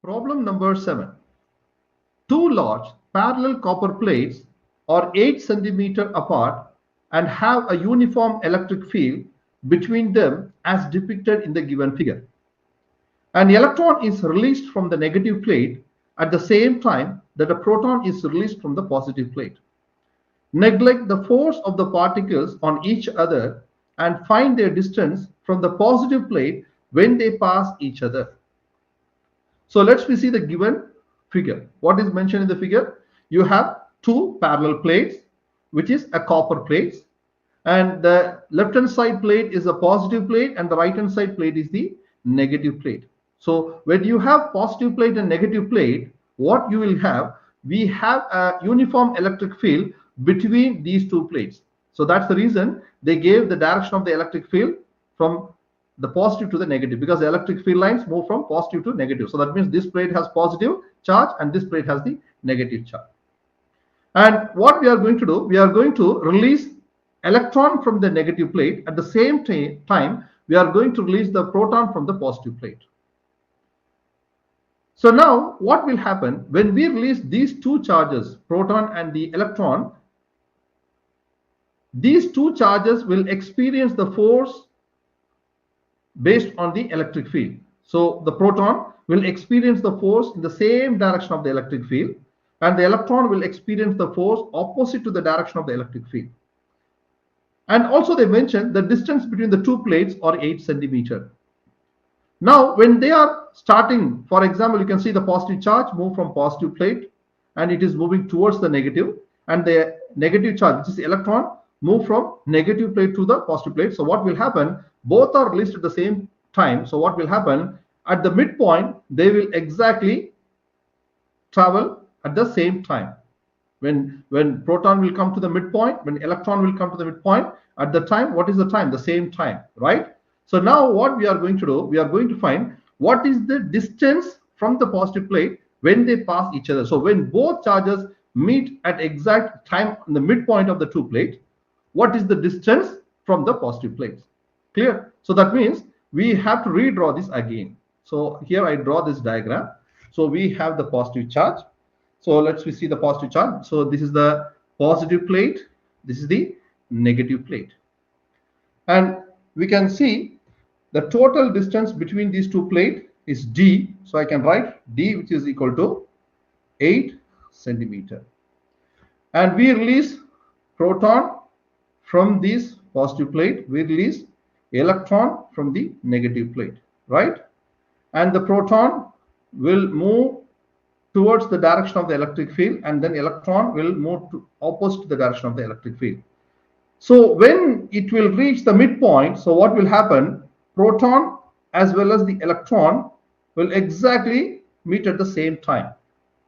Problem number 7. Two large parallel copper plates are 8 centimeters apart and have a uniform electric field between them as depicted in the given figure. An electron is released from the negative plate at the same time that a proton is released from the positive plate. Neglect the force of the particles on each other and find their distance from the positive plate when they pass each other. So let's see the given figure. What is mentioned in the figure? You have two parallel plates, which is a copper plate, and the left hand side plate is a positive plate and the right hand side plate is the negative plate. So when you have positive plate and negative plate, what you will have, we have a uniform electric field between these two plates. So that's the reason they gave the direction of the electric field from the positive to the negative, because the electric field lines move from positive to negative. So that means this plate has positive charge and this plate has the negative charge. And what we are going to do, we are going to release electron from the negative plate. At the same time, we are going to release the proton from the positive plate. So now what will happen when we release these two charges, proton and the electron? These two charges will experience the force based on the electric field. So the proton will experience the force in the same direction of the electric field, and the electron will experience the force opposite to the direction of the electric field. And also they mentioned the distance between the two plates are 8 centimeters. Now when they are starting, for example, you can see the positive charge move from positive plate and it is moving towards the negative, and the negative charge, which is the electron, move from negative plate to the positive plate. So what will happen, both are released at the same time. So what will happen, at the midpoint they will exactly travel at the same time. When proton will come to the midpoint, when electron will come to the midpoint, at the time, what is the time? The same time, right? So now what we are going to do, we are going to find what is the distance from the positive plate when they pass each other. So when both charges meet at exact time in the midpoint of the two plates, what is the distance from the positive plates? Clear? So that means we have to redraw this again. So here I draw this diagram. So we have the positive charge. So let's see the positive charge. So this is the positive plate, this is the negative plate, and we can see the total distance between these two plates is d. So I can write d, which is equal to 8 centimeters, and we release proton from this positive plate, we release electron from the negative plate, right? And the proton will move towards the direction of the electric field, and then electron will move to opposite to the direction of the electric field. So when it will reach the midpoint, so what will happen, proton as well as the electron will exactly meet at the same time,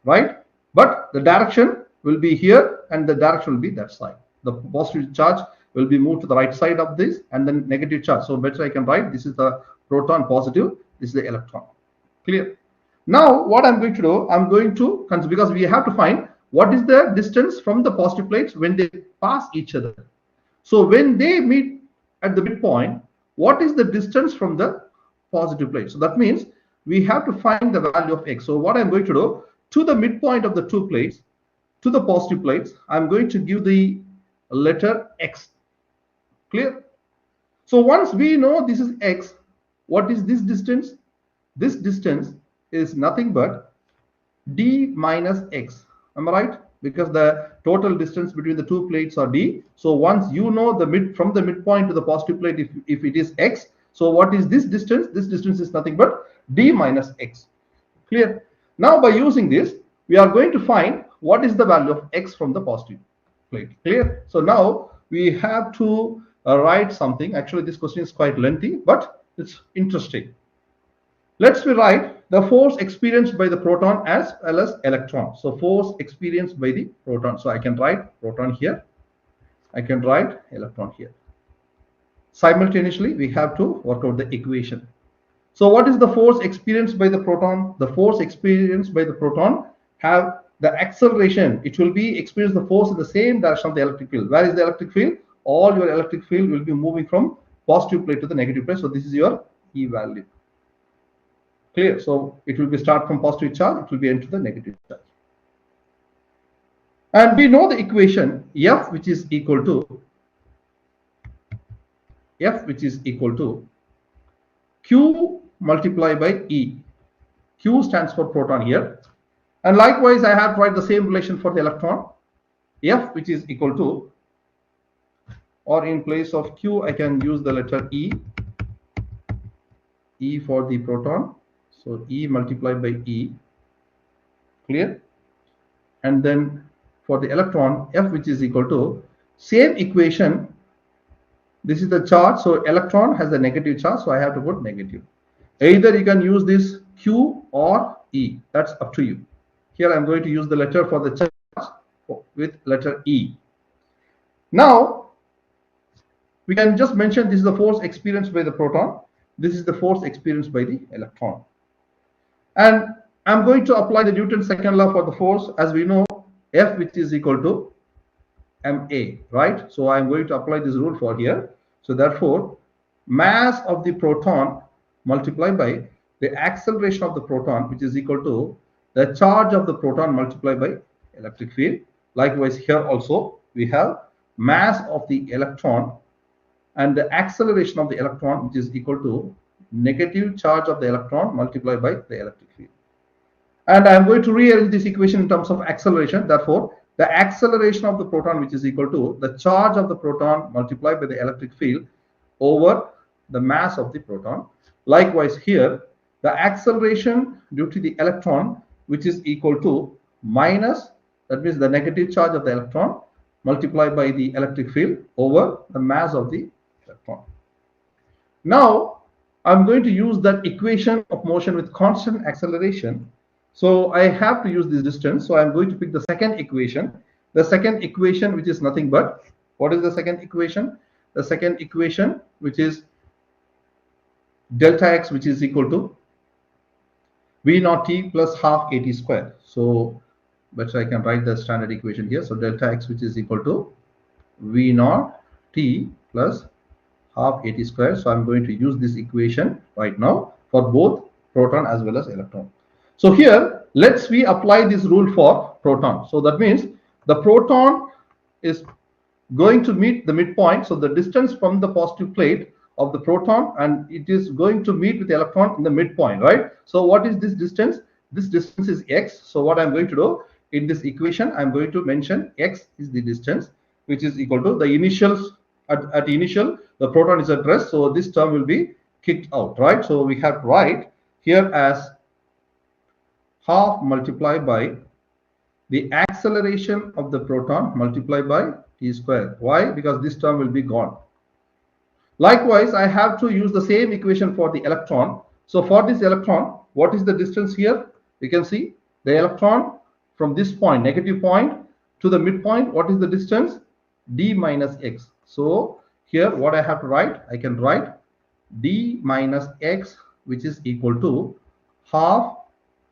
right? But the direction will be here and the direction will be that side. The positive charge will be moved to the right side of this, and then negative charge. So better I can write, this is the proton positive, this is the electron. Clear? Now what I'm going to do, I'm going to, because we have to find what is the distance from the positive plates when they pass each other. So when they meet at the midpoint, what is the distance from the positive plate? So that means we have to find the value of x. So what I'm going to do, to the midpoint of the two plates, to the positive plates, I'm going to give the letter x. Clear? So once we know this is x, what is this distance? This distance is nothing but d minus x. Am I right? Because the total distance between the two plates are d. So once you know the from the midpoint to the positive plate, if it is x, so what is this distance? This distance is nothing but d minus x. Clear? Now by using this, we are going to find what is the value of x from the positive plate. Clear? So now we have to write something. Actually this question is quite lengthy, but it's interesting. Let's write the force experienced by the proton as well as electron. So force experienced by the proton. So I can write proton here, I can write electron here. Simultaneously we have to work out the equation. So what is the force experienced by the proton? The force experienced by the proton have the acceleration. It will be experience the force in the same direction of the electric field. Where is the electric field? All your electric field will be moving from positive plate to the negative plate. So this is your E value. Clear? So it will be start from positive charge, it will be end to the negative charge. And we know the equation F, which is equal to Q multiplied by E. Q stands for proton here. And likewise, I have to write the same relation for the electron. F, which is equal to, or in place of Q, I can use the letter E. E for the proton. So E multiplied by E. Clear? And then for the electron, F, which is equal to, same equation. This is the charge, so electron has a negative charge, so I have to put negative. Either you can use this Q or E, that's up to you. Here I'm going to use the letter for the charge with letter E. Now we can just mention this is the force experienced by the proton, this is the force experienced by the electron. And I'm going to apply the Newton's second law for the force. As we know, F, which is equal to ma, right? So I'm going to apply this rule for here. So therefore, mass of the proton multiplied by the acceleration of the proton, which is equal to the charge of the proton multiplied by electric field. Likewise, here also we have mass of the electron and the acceleration of the electron, which is equal to negative charge of the electron multiplied by the electric field. And I'm going to rearrange this equation in terms of acceleration. Therefore, the acceleration of the proton, which is equal to the charge of the proton multiplied by the electric field over the mass of the proton. Likewise, here the acceleration due to the electron, which is equal to minus, that means the negative charge of the electron multiplied by the electric field over the mass of the electron. Now I'm going to use that equation of motion with constant acceleration. So I have to use this distance. So I'm going to pick the second equation. The second equation, which is nothing but, what is the second equation? The second equation, which is delta x, which is equal to V naught t plus half at square. So better I can write the standard equation here. So delta x, which is equal to V naught t plus half at square. So I'm going to use this equation right now for both proton as well as electron. So here, let's we apply this rule for proton. So that means the proton is going to meet the midpoint. So the distance from the positive plate of the proton, and it is going to meet with the electron in the midpoint, right? So what is this distance? This distance is x. So what I'm going to do in this equation, I'm going to mention x is the distance, which is equal to the initials. At initial, the proton is at rest. So this term will be kicked out, right? So we have to write here as half multiplied by the acceleration of the proton multiplied by t square. Why? Because this term will be gone. Likewise, I have to use the same equation for the electron. So for this electron, what is the distance here? You can see the electron from this point, negative point, to the midpoint. What is the distance? D minus x. So here what I have to write? I can write d minus x, which is equal to half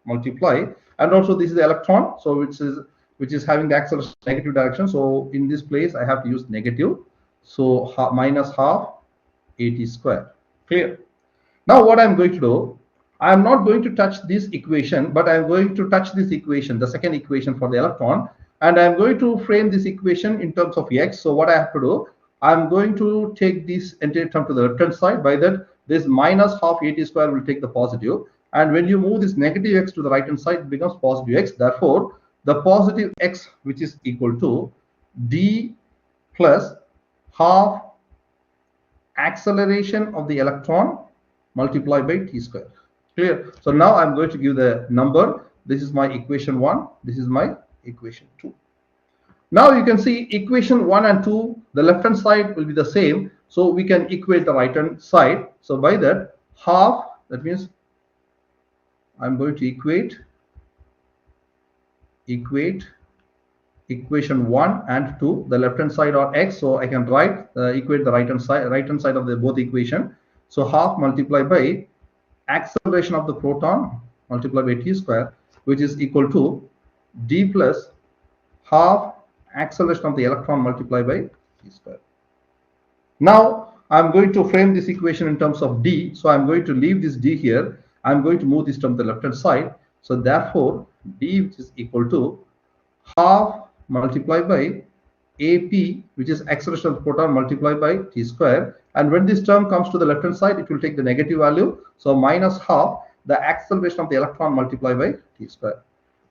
multiply, and also this is the electron, so which is having the acceleration negative direction. So in this place I have to use negative. So minus half at square. Clear? Now what I'm going to do, I am not going to touch this equation, but I'm going to touch this equation, the second equation for the electron, and I'm going to frame this equation in terms of x. So what I have to do, I'm going to take this entire term to the left hand side. By that, this minus half at square will take the positive, and when you move this negative x to the right hand side, it becomes positive x. Therefore, the positive x, which is equal to d plus half acceleration of the electron multiplied by t square. Clear? So now I'm going to give the number. This is my equation 1. This is my equation 2. Now you can see equation 1 and 2, the left hand side will be the same. So we can equate the right hand side. So by that, half, that means I'm going to equate equation 1 and 2. The left hand side are x, so I can write equate the right hand side of the both equation. So half multiplied by acceleration of the proton multiplied by t square, which is equal to d plus half acceleration of the electron multiplied by t square. Now I'm going to frame this equation in terms of d. So I'm going to leave this d here. I'm going to move this term to the left hand side. So therefore d, which is equal to half multiplied by AP, which is acceleration of the proton, multiplied by t square. And when this term comes to the left hand side, it will take the negative value. So minus half the acceleration of the electron multiplied by t square.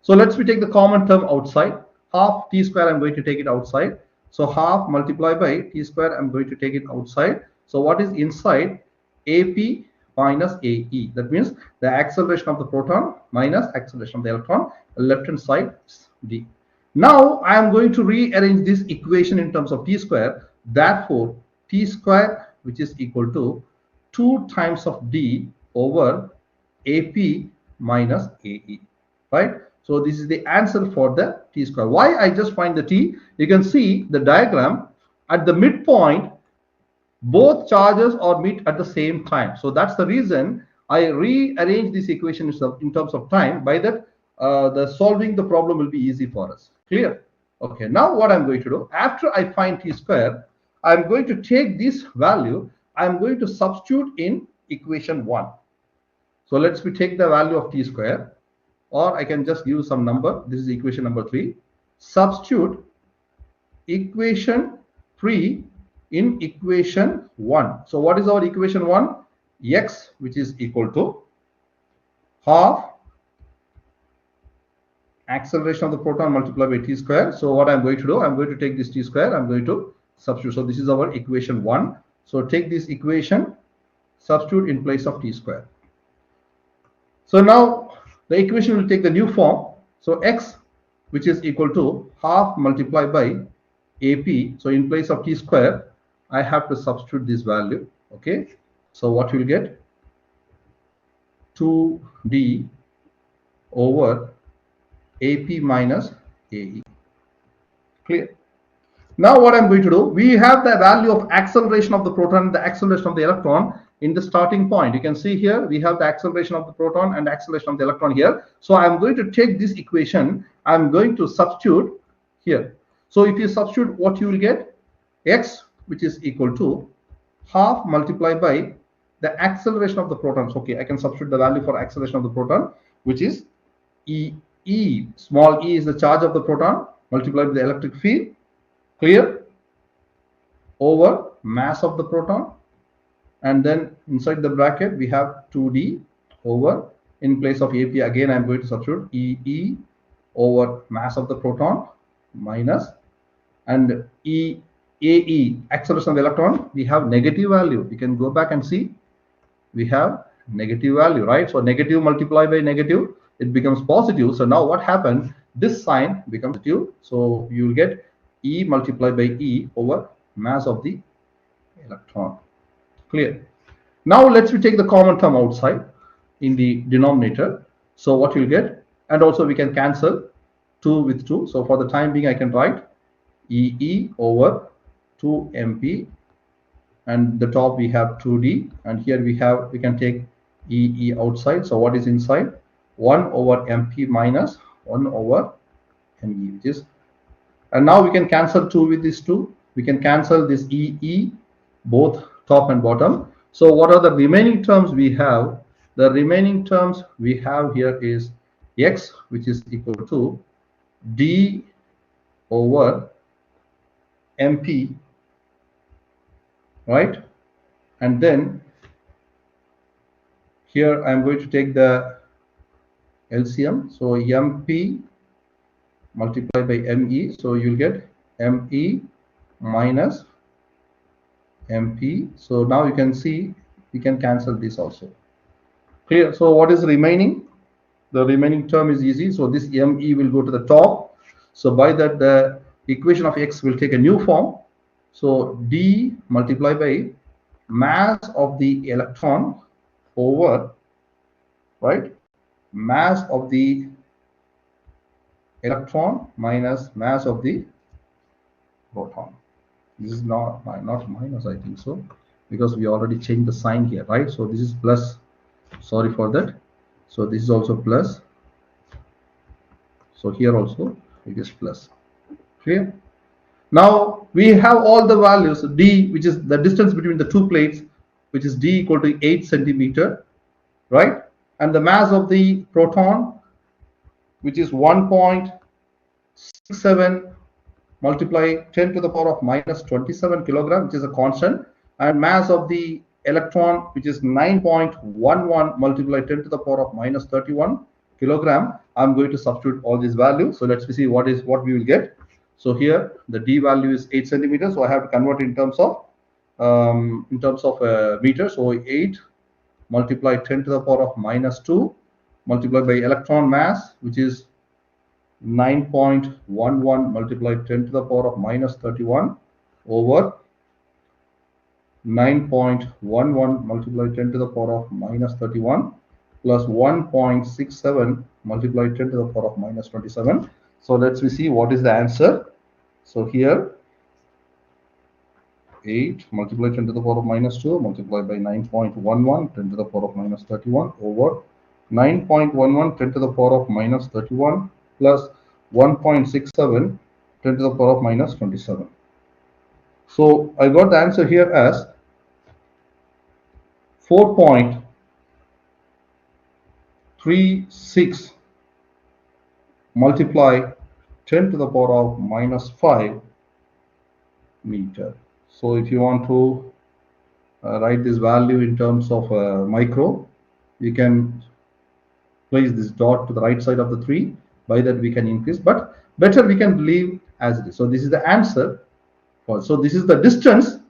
So let's take the common term outside. Half t square, I'm going to take it outside. So half multiplied by t square, I'm going to take it outside. So what is inside? AP minus AE. That means the acceleration of the proton minus acceleration of the electron. The left hand side is d. Now I am going to rearrange this equation in terms of t square. Therefore, t square, which is equal to 2 times of d over AP minus AE, right? So this is the answer for the t square. Why I just find the t? You can see the diagram at the midpoint. Both charges are meet at the same time. So that's the reason I rearrange this equation in terms of time. By that, the solving the problem will be easy for us. Clear? Okay. Now what I'm going to do, after I find t square, I'm going to take this value. I'm going to substitute in equation 1. So let's take the value of t square, or I can just use some number. This is equation number 3. Substitute equation 3 in equation 1. So what is our equation 1? X, which is equal to half acceleration of the proton multiplied by t square. So what I'm going to do, I'm going to take this t square, I'm going to substitute. So this is our equation 1. So take this equation, substitute in place of t square. So now the equation will take the new form. So x, which is equal to half multiplied by AP. So in place of t square, I have to substitute this value. Okay. So what you will get? 2d over AP minus AE. Clear? Now what I'm going to do, we have the value of acceleration of the proton and the acceleration of the electron in the starting point. You can see here we have the acceleration of the proton and the acceleration of the electron here. So I'm going to take this equation, I'm going to substitute here. So if you substitute, what you will get? X, which is equal to half multiplied by the acceleration of the protons. Okay, I can substitute the value for acceleration of the proton, which is E. Small e is the charge of the proton multiplied by the electric field. Clear? Over mass of the proton. And then inside the bracket, we have 2d over, in place of AP, again I'm going to substitute EE over mass of the proton minus, and AE, acceleration of the electron, we have negative value. You can go back and see we have negative value, right? So negative multiplied by negative, it becomes positive. So now what happened? This sign becomes positive. So you will get E multiplied by E over mass of the electron. Clear? Now let's take the common term outside in the denominator. So what you'll get, and also we can cancel 2 with 2. So for the time being, I can write EE over 2MP, and the top we have 2D, and here we can take EE outside. So what is inside? 1 over MP minus 1 over ME, which is, and now we can cancel 2 with this 2. We can cancel this EE, both top and bottom. So what are the remaining terms we have? The remaining terms we have here is X, which is equal to D over MP, right? And then here I'm going to take the LCM. So MP multiplied by ME. So you'll get ME minus MP. So now you can see we can cancel this also. Clear? So what is remaining? The remaining term is easy. So this ME will go to the top. So by that, the equation of X will take a new form. So D multiplied by mass of the electron over, right, mass of the electron minus mass of the proton. This is not minus, I think so, because we already changed the sign here, right? So this is plus. Sorry for that. So this is also plus. So here also it is plus. Clear? Now we have all the values. D, which is the distance between the two plates, which is D equal to 8 centimeter, right? and the mass of the proton, which is 1.67 multiply 10 to the power of minus 27 kilogram, which is a constant, and mass of the electron, which is 9.11 multiply 10 to the power of minus 31 kilogram. I'm going to substitute all these values. So let's see what we will get. So here the d value is 8 centimeters, so I have to convert in terms of meters. So 8 multiply 10 to the power of minus 2 multiplied by electron mass, which is 9.11 multiplied 10 to the power of minus 31 over 9.11 multiplied 10 to the power of minus 31 plus 1.67 multiplied 10 to the power of minus 27. So let's see what is the answer. So here 8 multiplied 10 to the power of minus 2 multiplied by 9.11 10 to the power of minus 31 over 9.11 10 to the power of minus 31 plus 1.67 10 to the power of minus 27. So I got the answer here as 4.36 multiply 10 to the power of minus 5 meter. So if you want to write this value in terms of micro, you can place this dot to the right side of the 3. By that we can increase, but better we can leave as it is. So this is the answer. So this is the distance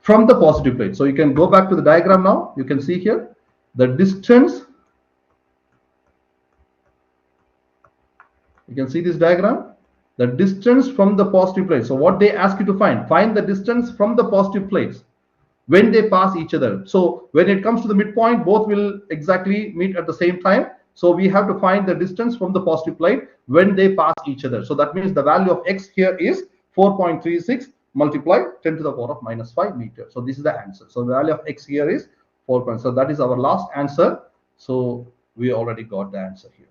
from the positive plate. So you can go back to the diagram now. You can see here the distance. You can see this diagram, the distance from the positive plate. So what they ask you to find the distance from the positive plates when they pass each other. So when it comes to the midpoint, both will exactly meet at the same time. So we have to find the distance from the positive plate when they pass each other. So that means the value of x here is 4.36 multiplied 10 to the power of minus 5 meters. So this is the answer. So the value of x here is 4. So that is our last answer. So we already got the answer here.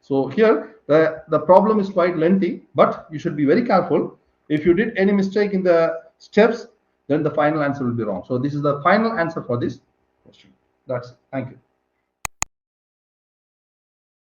So here the problem is quite lengthy, but you should be very careful. If you did any mistake in the steps, then the final answer will be wrong. So this is the final answer for this question. That's it. Thank you.